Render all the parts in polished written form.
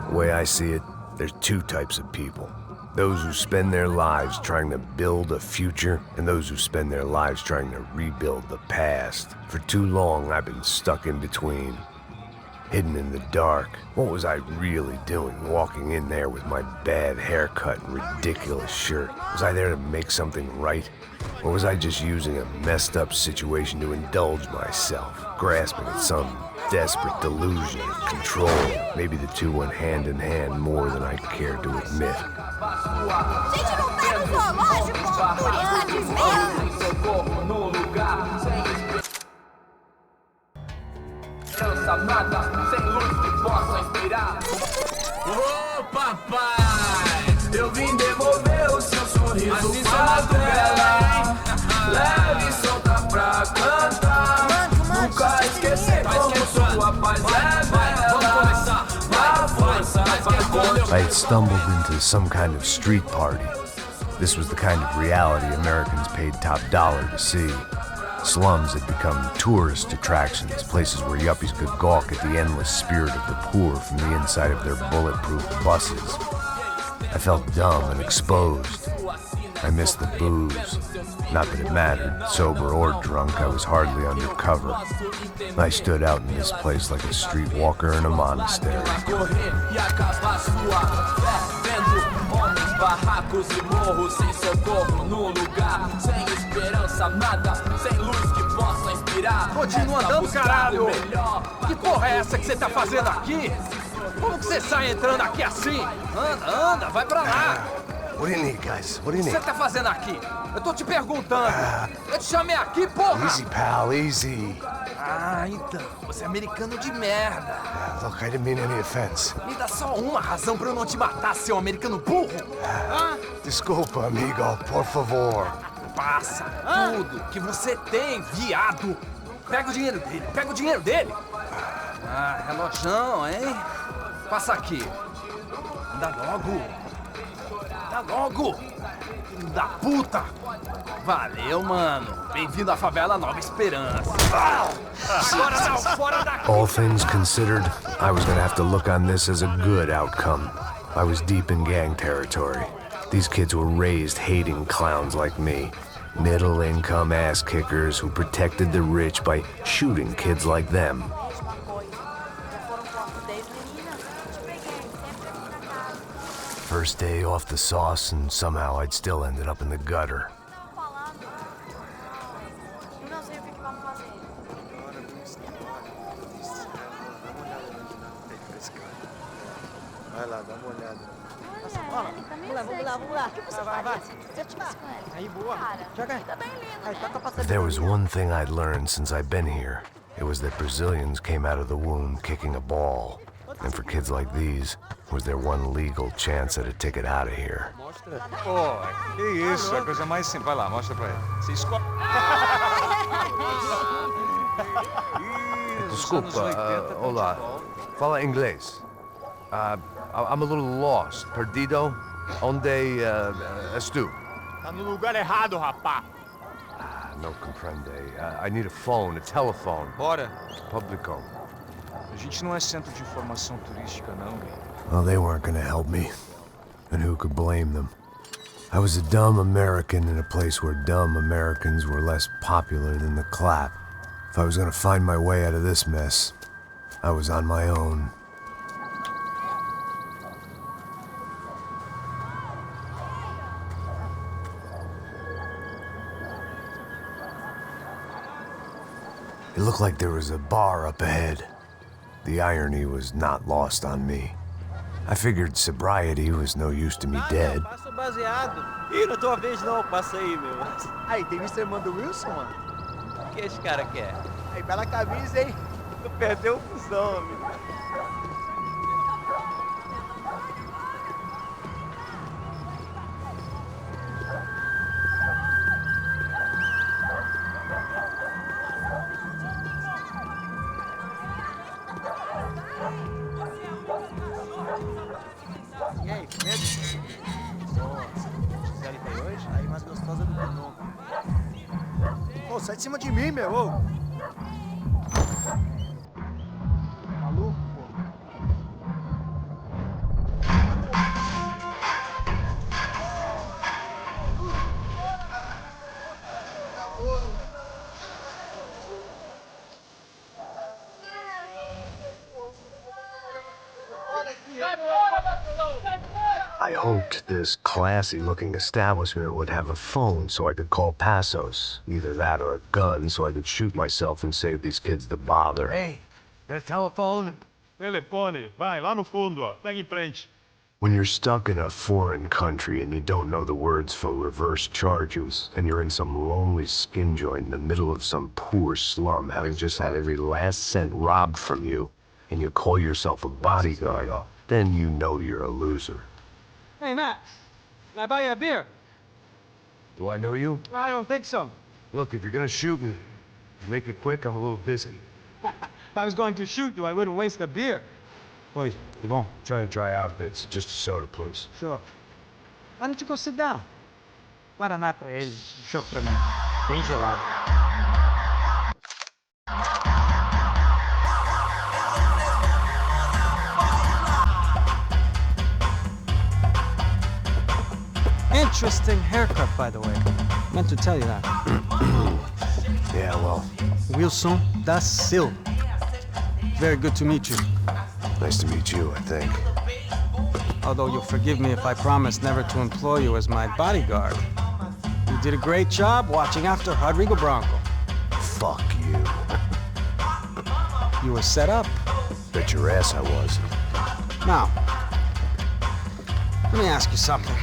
The way I see it, there's two types of people. Those who spend their lives trying to build a future, and those who spend their lives trying to rebuild the past. For too long, I've been stuck in between. Hidden in the dark. What was I really doing walking in there with my bad haircut and ridiculous shirt? Was I there to make something right? Or was I just using a messed up situation to indulge myself, grasping at some desperate delusion of control? Maybe the two went hand in hand more than I cared to admit. Ô papai, eu vim devolver o seu sorriso pra tela. Leve e solta pra cantar. Nunca esquecer como sua paz é bela. A força I had stumbled into some kind of street party. This was the kind of reality Americans paid top dollar to see. Slums had become tourist attractions, places where yuppies could gawk at the endless spirit of the poor from the inside of their bulletproof buses. I felt dumb and exposed. I missed the booze. Not that it mattered, sober or drunk, I was hardly undercover. I stood out in this place like a streetwalker in a monastery. barracos e morros sem socorro no lugar, sem esperança, nada, sem luz que possa inspirar. Continua andando, caralho! Que porra é essa que você tá fazendo aqui? Como que você sai entrando aqui assim? Anda, vai pra lá! What do you need, guys? What do you O que need? você tá fazendo aqui? Eu tô te perguntando. Eu te chamei aqui, porra! Easy, pal, easy. Ah, então. Você é americano de merda. Look, I didn't mean any offense. Me dá só uma razão pra eu não te matar, seu americano burro. Desculpa, amigo, por favor. Passa tudo que você tem, viado. Pega o dinheiro dele, pega o dinheiro dele. Ah, relojão, hein? Passa aqui. Anda logo. Anda logo. Filho da puta. Valeu, mano. Bem-vindo à favela Nova Esperança. Agora não, fora daqui. All things considered, I was gonna have to look on this as a good outcome. I was deep in gang territory. These kids were raised hating clowns like me. Middle-income ass-kickers who protected the rich by shooting kids like them. First day off the sauce, and somehow I'd still ended up in the gutter. Vai lá, dá uma olhada. Vamos lá. O que você faria se eu tivesse com ele? Aí, boa. Cara, Joga. fica bem lindo, né? If there was one thing I'd learned since I'd been here, it was that Brazilians came out of the womb kicking a ball. And for kids like these, was their one legal chance at a ticket out of here. Pô, que isso, é a coisa mais simples. Vai lá, mostra pra ele. Você escolhe. Desculpa, olá. Fala inglês. I'm a little lost. Perdido? Onde estou? Tá no lugar errado, rapá. No comprende. I need a phone, a telephone. Bora. Publico. A gente não é centro de informação turística, não, gay. Well, they weren't gonna help me. And who could blame them? I was a dumb American in a place where dumb Americans were less popular than the clap. If I was gonna find my way out of this mess, I was on my own. It looked like there was a bar up ahead. The irony was not lost on me. I figured sobriety was no use to me dead. Passa o baseado. Ih, não é tua vez não, passa aí, meu. Aí, tem visto a irmã do Wilson, mano? O que esse cara quer? Aí, bela camisa, hein? Tu perdeu o fusão, amigo. E aí, medo? Nossa, fizeram aí hoje? Aí, mais gostosa do que nunca. Ô, sai de cima de mim, meu! Ô. I hoped this classy-looking establishment would have a phone so I could call Passos. Either that or a gun so I could shoot myself and save these kids the bother. Hey, there's telephone. Telefone, vai lá no fundo, ó. Pega em frente. When you're stuck in a foreign country and you don't know the words for reverse charges, and you're in some lonely skin joint in the middle of some poor slum, having just had every last cent robbed from you, and you call yourself a bodyguard, then you know you're a loser. Hey, Max. Can I buy you a beer? Do I know you? I don't think so. Look, if you're gonna shoot me, make it quick, I'm a little busy. If I was going to shoot you, I wouldn't waste a beer. Wait, come on. Trying to try outfits. Just a soda, please. Sure. Why don't you go sit down? Guaraná pra ele, show pra mim. Bem gelado. Interesting haircut, by the way. Meant to tell you that. Yeah, well, Wilson da Silva. Very good to meet you. nice to meet you, I think. Although you'll forgive me if I promise never to employ you as my bodyguard. You did a great job watching after Rodrigo Branco. Fuck you. You were set up. Bet your ass I was. Now, let me ask you something.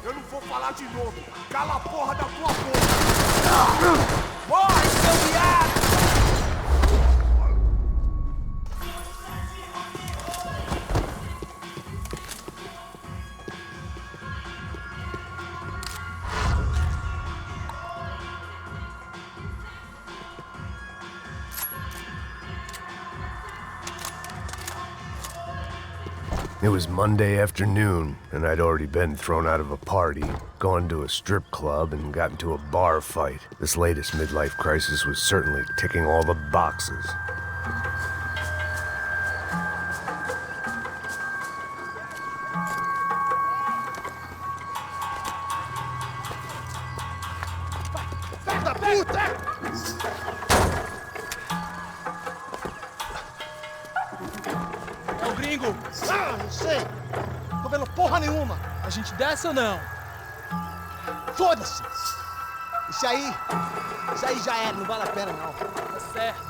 Eu não vou falar de novo. Cala a porra da tua boca. Morre, seu viado! It was Monday afternoon, and I'd already been thrown out of a party, gone to a strip club, and got into a bar fight. This latest midlife crisis was certainly ticking all the boxes. Ah, não sei. Tô vendo porra nenhuma. A gente desce ou não? Foda-se. Isso aí já era, não vale a pena não. Tá certo.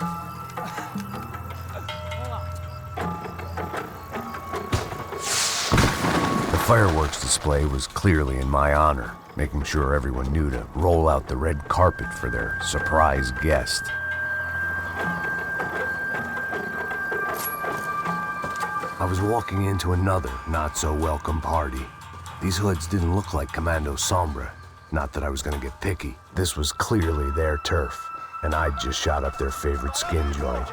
The fireworks display was clearly in my honor, making sure everyone knew to roll out the red carpet for their surprise guest. I was walking into another not-so-welcome party. These hoods didn't look like Commando Sombra. Not that I was gonna get picky. This was clearly their turf, and I'd just shot up their favorite skin joint.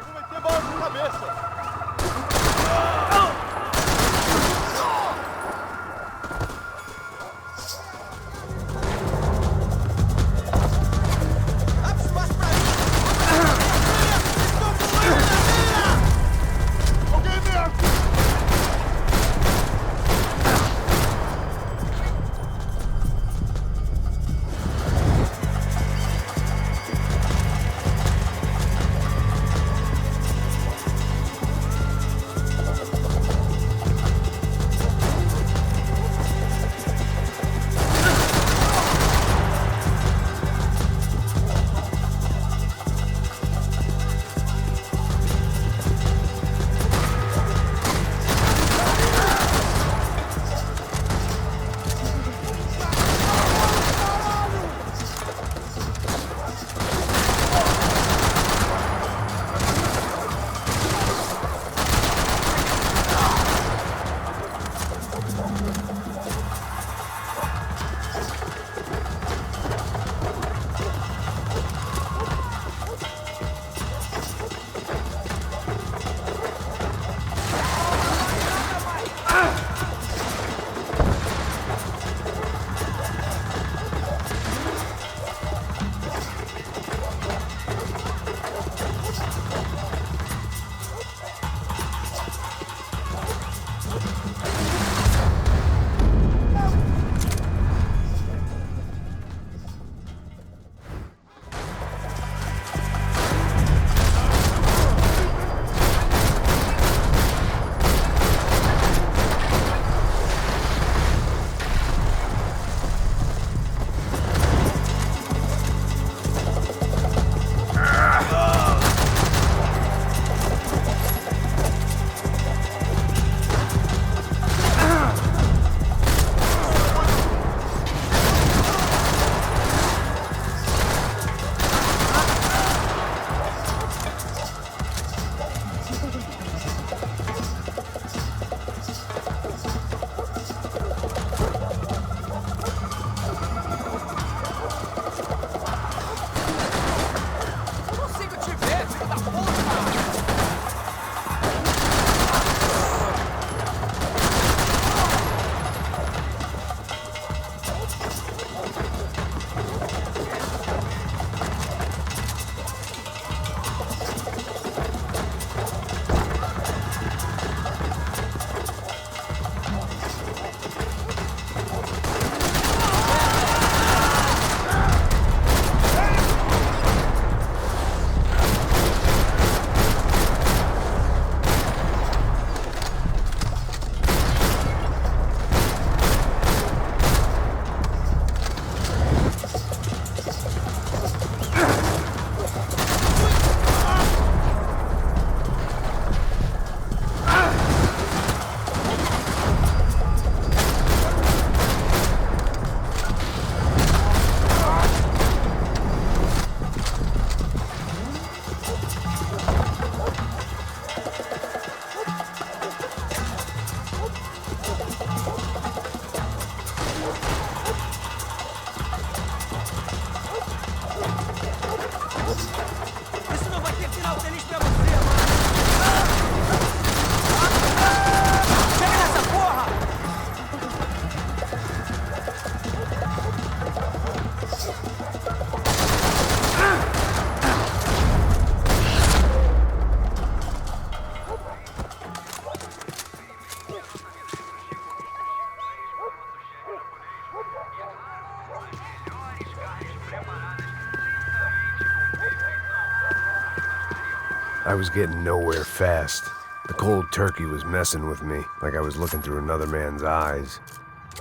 I was getting nowhere fast. The cold turkey was messing with me, like I was looking through another man's eyes.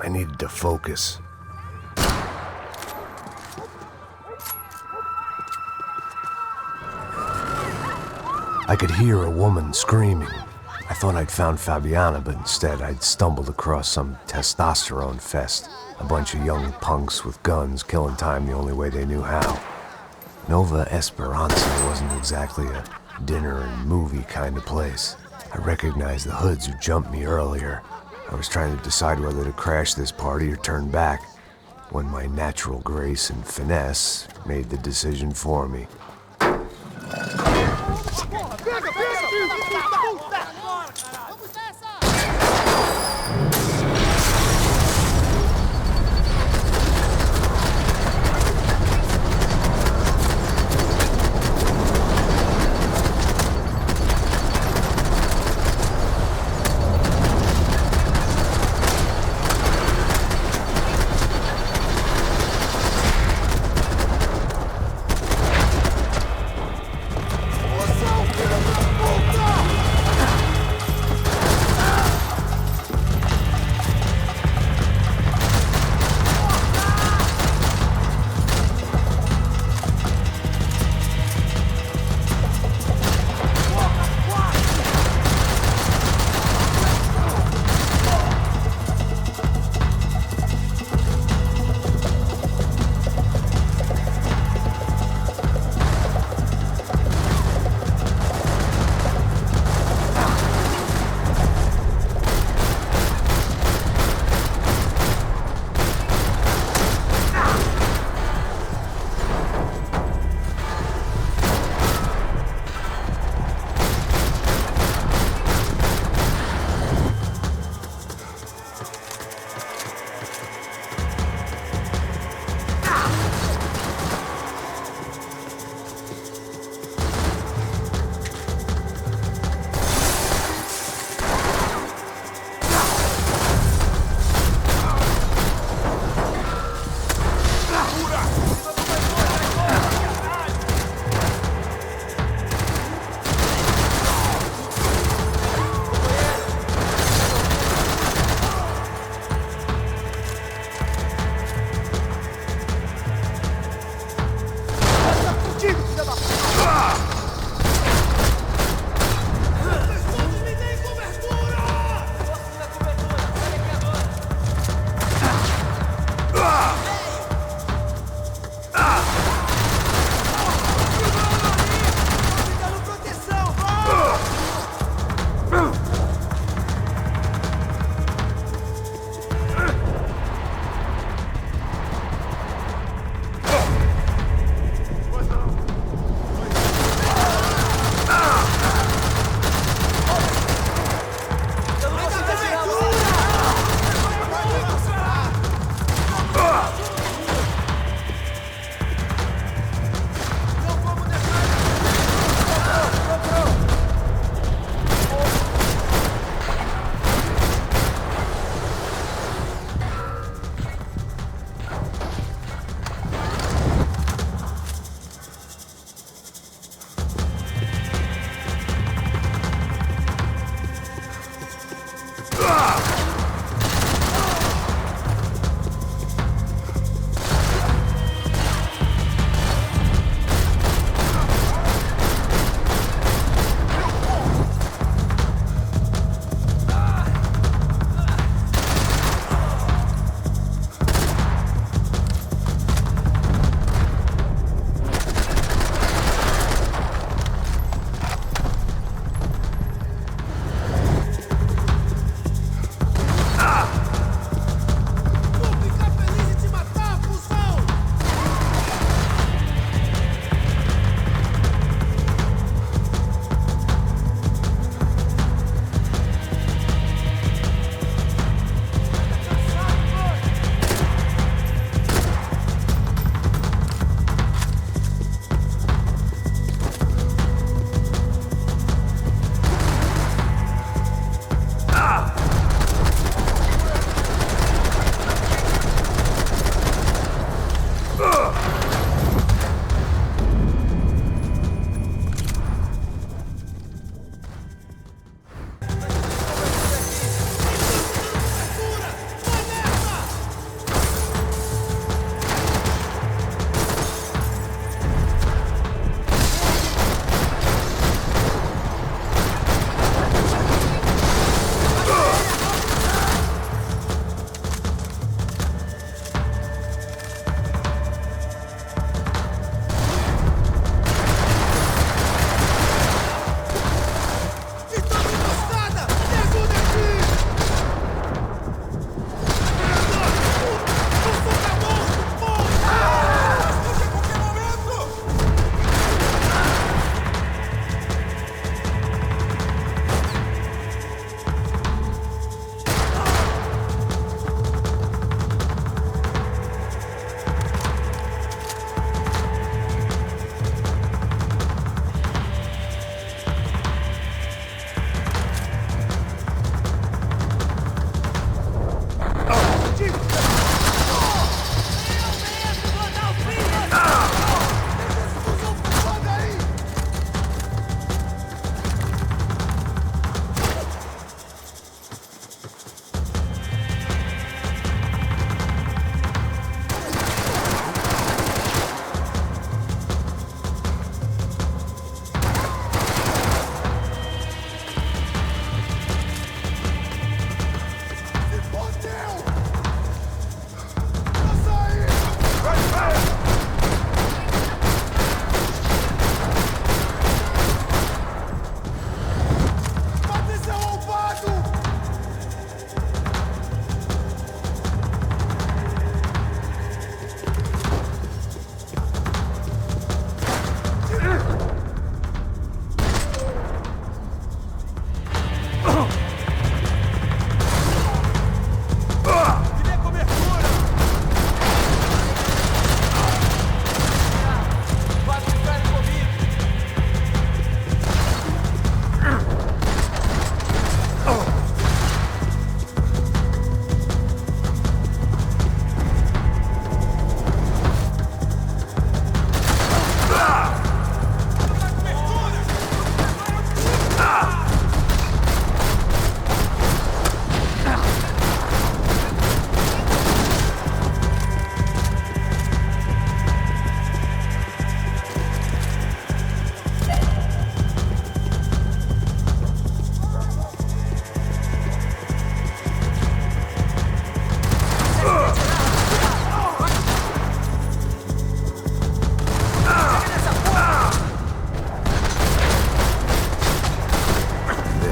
I needed to focus. I could hear a woman screaming. I thought I'd found Fabiana, but instead I'd stumbled across some testosterone fest. A bunch of young punks with guns killing time the only way they knew how. Nova Esperanza wasn't exactly a dinner and movie kind of place. I recognized the hoods who jumped me earlier. I was trying to decide whether to crash this party or turn back, when my natural grace and finesse made the decision for me.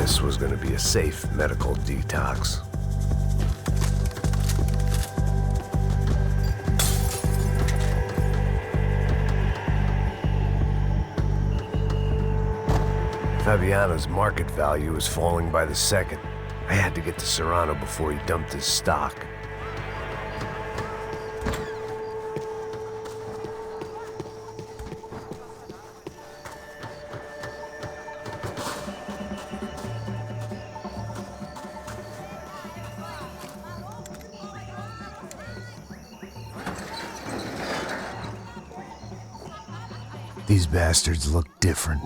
this was gonna be a safe medical detox. Fabiano's market value was falling by the second. I had to get to Serrano before he dumped his stock. These bastards looked different,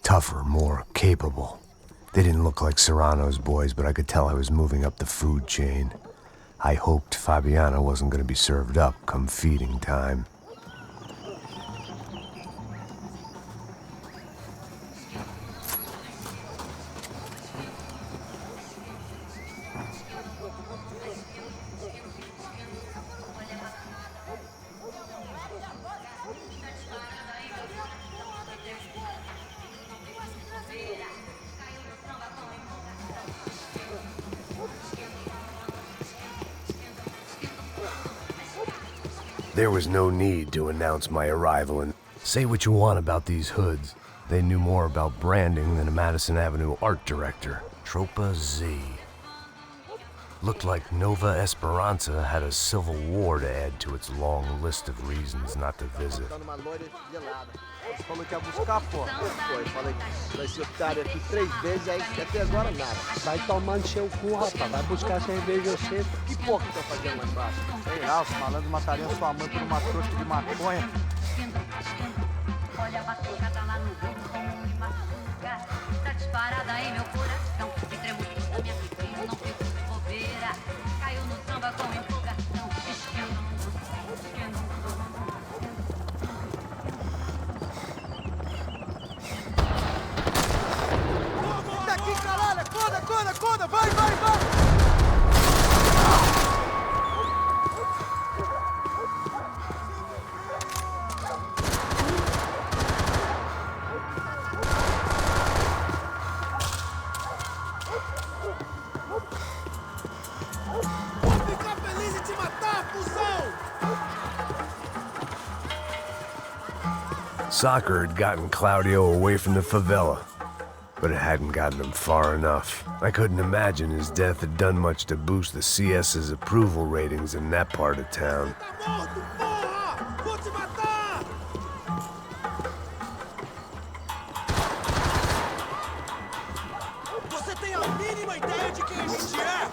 tougher, more capable. They didn't look like Serrano's boys, but I could tell I was moving up the food chain. I hoped Fabiano wasn't going to be served up come feeding time. There was no need to announce my arrival, and say what you want about these hoods. They knew more about branding than a Madison Avenue art director. Tropa Z. Looked like Nova Esperanza had a civil war to add to its long list of reasons not to visit. Você falou que ia buscar, pô. Pô, eu falei que vai ser otário aqui 3 vezes, aí até agora nada. Vai tomar no seu cu, rapaz. Vai buscar cerveja você. Que porra que estão fazendo lá embaixo? Sei lá, os malandros matariam sua mãe por uma trouxa de maconha. Olha a batucada lá no gol, como me machuca. Tá disparada em meu coração. Me tremo da minha filha, não fico de bobeira. Caiu no samba com empolgação. Esquendo. Daqui, caralho! Acorda! Vai! Soccer had gotten Claudio away from the favela, but it hadn't gotten him far enough. I couldn't imagine his death had done much to boost the CS's approval ratings in that part of town. Você tem a mínima ideia de quem a gente é?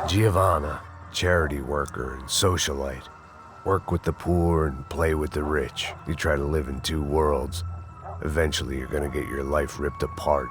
Giovanna, charity worker and socialite. Work with the poor and play with the rich. You try to live in two worlds. Eventually you're gonna get your life ripped apart.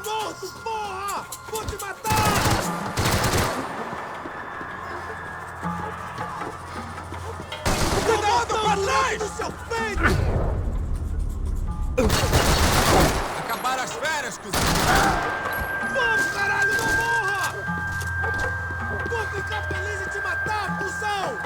morto, porra! Vou te matar! Cuidado pra trás! No seu peito! Acabaram as férias, cuzão! Vamos, caralho, não morra! Vou ficar feliz em te matar, cuzão!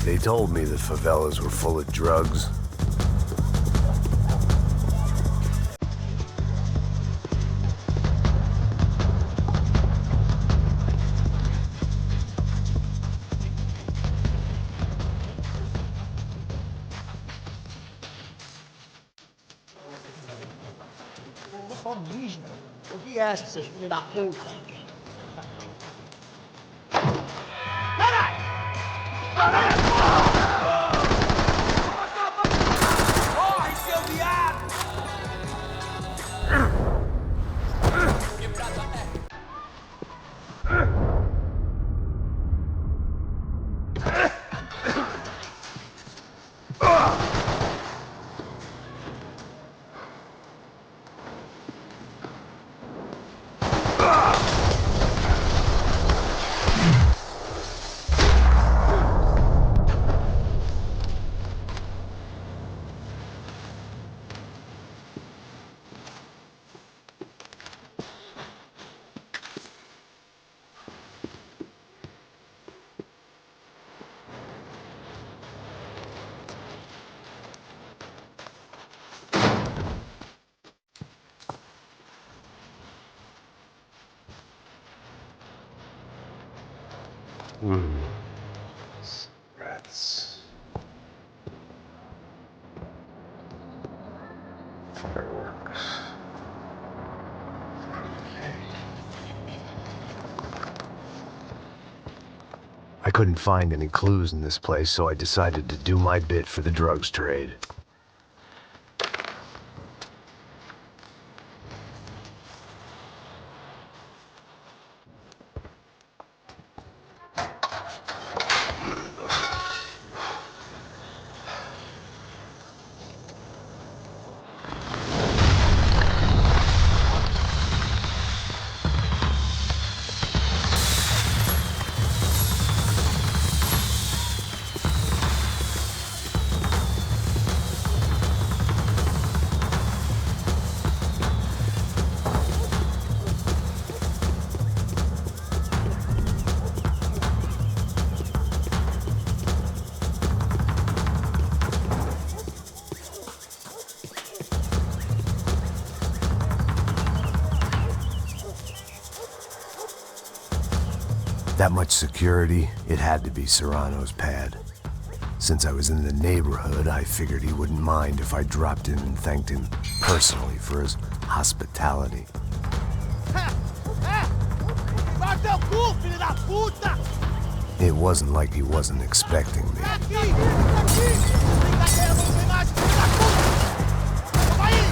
They told me the favelas were full of drugs. O que é essa, seus filhos da puta? Corre, seu viado! Rats. Fireworks. I couldn't find any clues in this place, so I decided to do my bit for the drugs trade. That much security, it had to be Serrano's pad. Since I was in the neighborhood, I figured he wouldn't mind if I dropped in and thanked him personally for his hospitality. Vai teu cu, filho da puta! It wasn't like he wasn't expecting me. Aqui! Aqui! Brincadeira, não tem mais, filho da puta! Calma aí!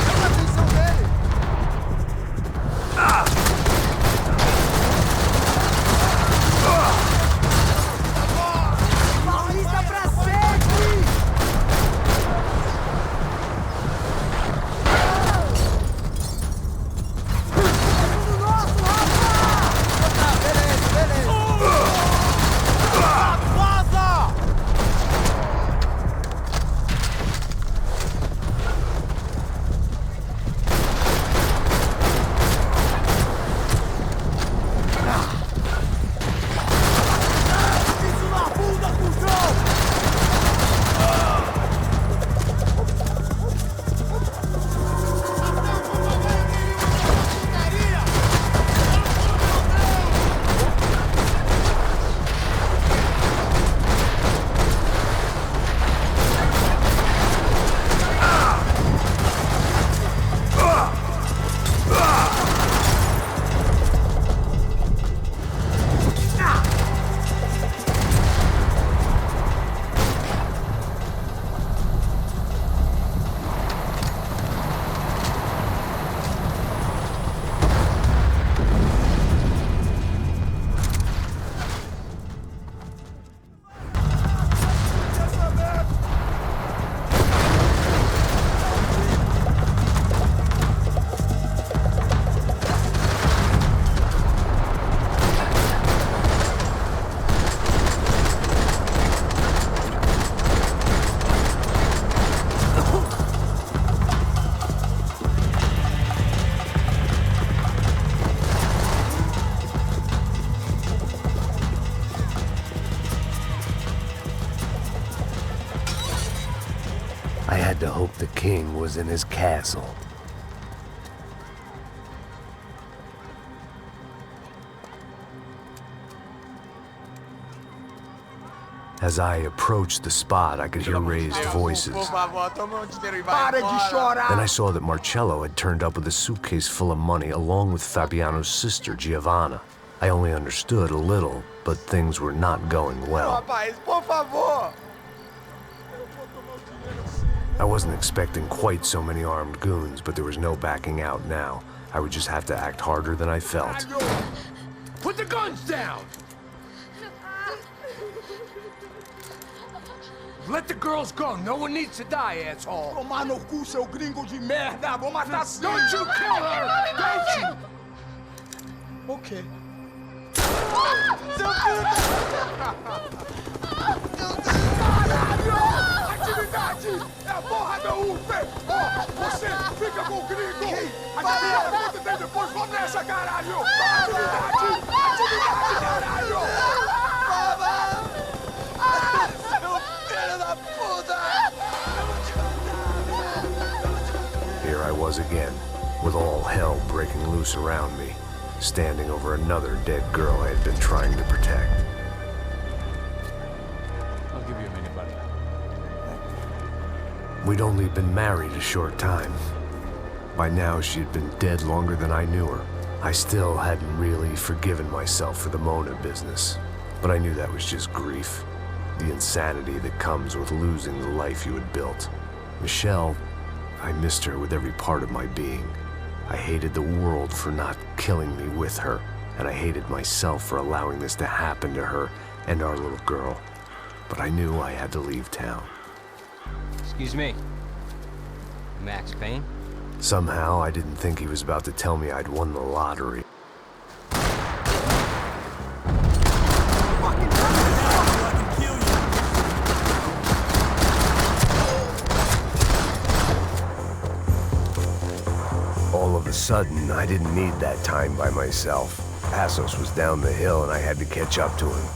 Chama a atenção dele! Paulista pra sempre! Tudo nosso, rapaz! Beleza, beleza! king was in his castle. As I approached the spot, I could hear raised voices. Then I saw that Marcello had turned up with a suitcase full of money along with Fabiano's sister, Giovanna. I only understood a little, but things were not going well. I wasn't expecting quite so many armed goons, but there was no backing out now. I would just have to act harder than I felt. Put the guns down! Let the girls go. No one needs to die, asshole. Tomar no cu, seu gringo de merda. Vou matar sim. Don't you kill her! Don't you! Ok. Seu filho da... Caralho! Atividade! É a porra da UP! Ó, você fica com o gringo! Atividade, conta dele depois. Vamos nessa, caralho! Atividade! Atividade, caralho! Here I was again, with all hell breaking loose around me, standing over another dead girl I had been trying to protect. I'll give you a minute, buddy. We'd only been married a short time. By now, she had been dead longer than I knew her. I still hadn't really forgiven myself for the Mona business, but I knew that was just grief. The insanity that comes with losing the life you had built. Michelle, I missed her with every part of my being. I hated the world for not killing me with her, and I hated myself for allowing this to happen to her and our little girl. But I knew I had to leave town. Excuse me. Max Payne? Somehow, I didn't think he was about to tell me I'd won the lottery. All of a sudden, I didn't need that time by myself. Passos was down the hill and I had to catch up to him.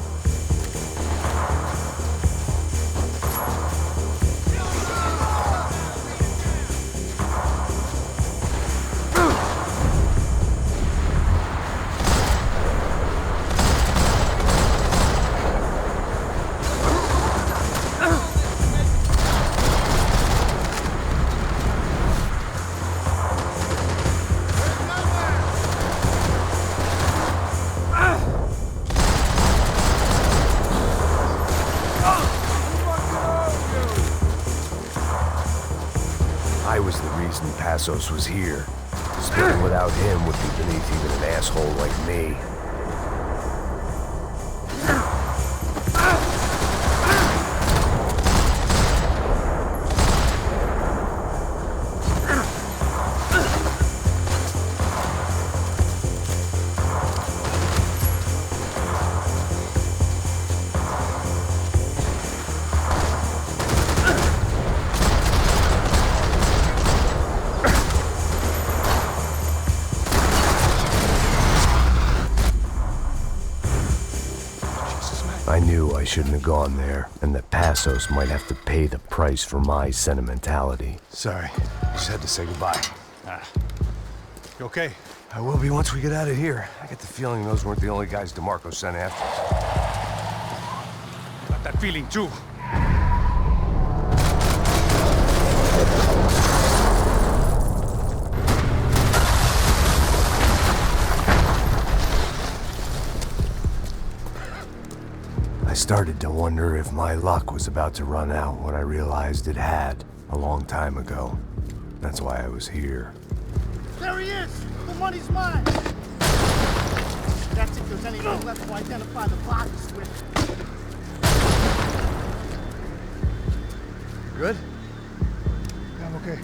I was the reason Passos was here. Spilling without him would be beneath even an asshole like me. I knew I shouldn't have gone there, and that Passos might have to pay the price for my sentimentality. Sorry, just had to say goodbye. You okay? I will be once we get out of here. I get the feeling those weren't the only guys DeMarco sent after us. Got that feeling too. I started to wonder if my luck was about to run out when I realized it had a long time ago. That's why I was here. There he is! The money's mine! That's if there's anything left to identify the bodies with. Good? Yeah, I'm okay.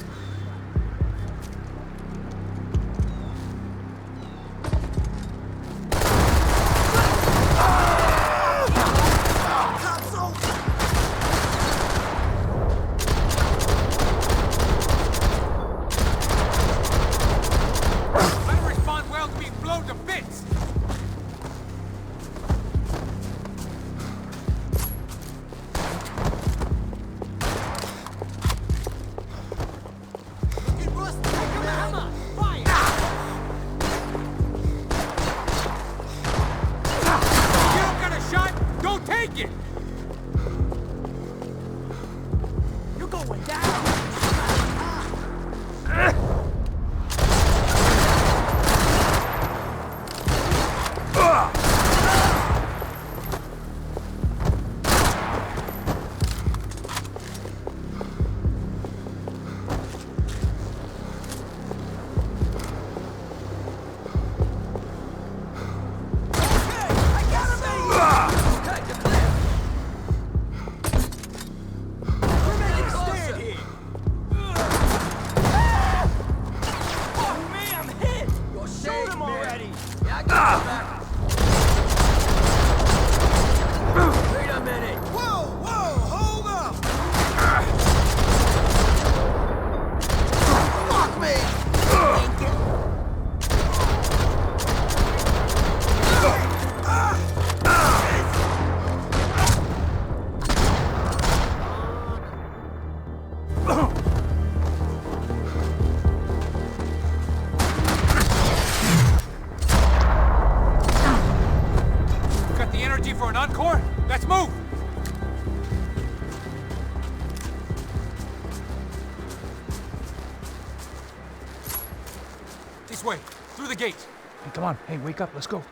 way, through the gate. Hey, come on. Hey, wake up. Let's go.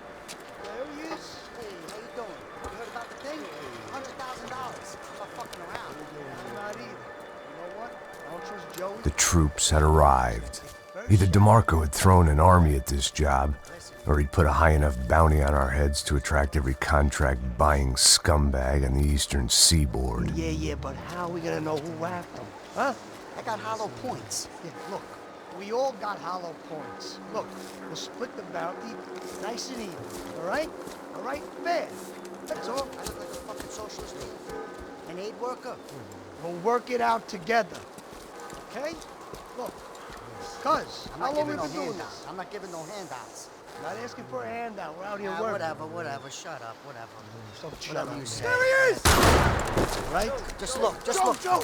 There he is. Hey, how you doing? You heard about the thing? $100,000. I'm not fucking around. I'm not either. You know what? I don't trust Joey. The troops had arrived. Either DeMarco had thrown an army at this job, or he'd put a high enough bounty on our heads to attract every contract-buying scumbag on the eastern seaboard. Yeah, but how are we gonna know who whacked him? Huh? I got hollow points. Yeah, look, we all got hollow points. Look, we'll split the bounty nice and even, all right? All right? Fair. That's all. I look like a fucking socialist. An aid worker. We'll work it out together. Okay? Look, cuz, how long we been doing this? I'm not giving no handouts. I'm not asking for a handout. We're out here working. Whatever. Shut up. Whatever. So shut up. You say. There he is! Right? Just look. Joe.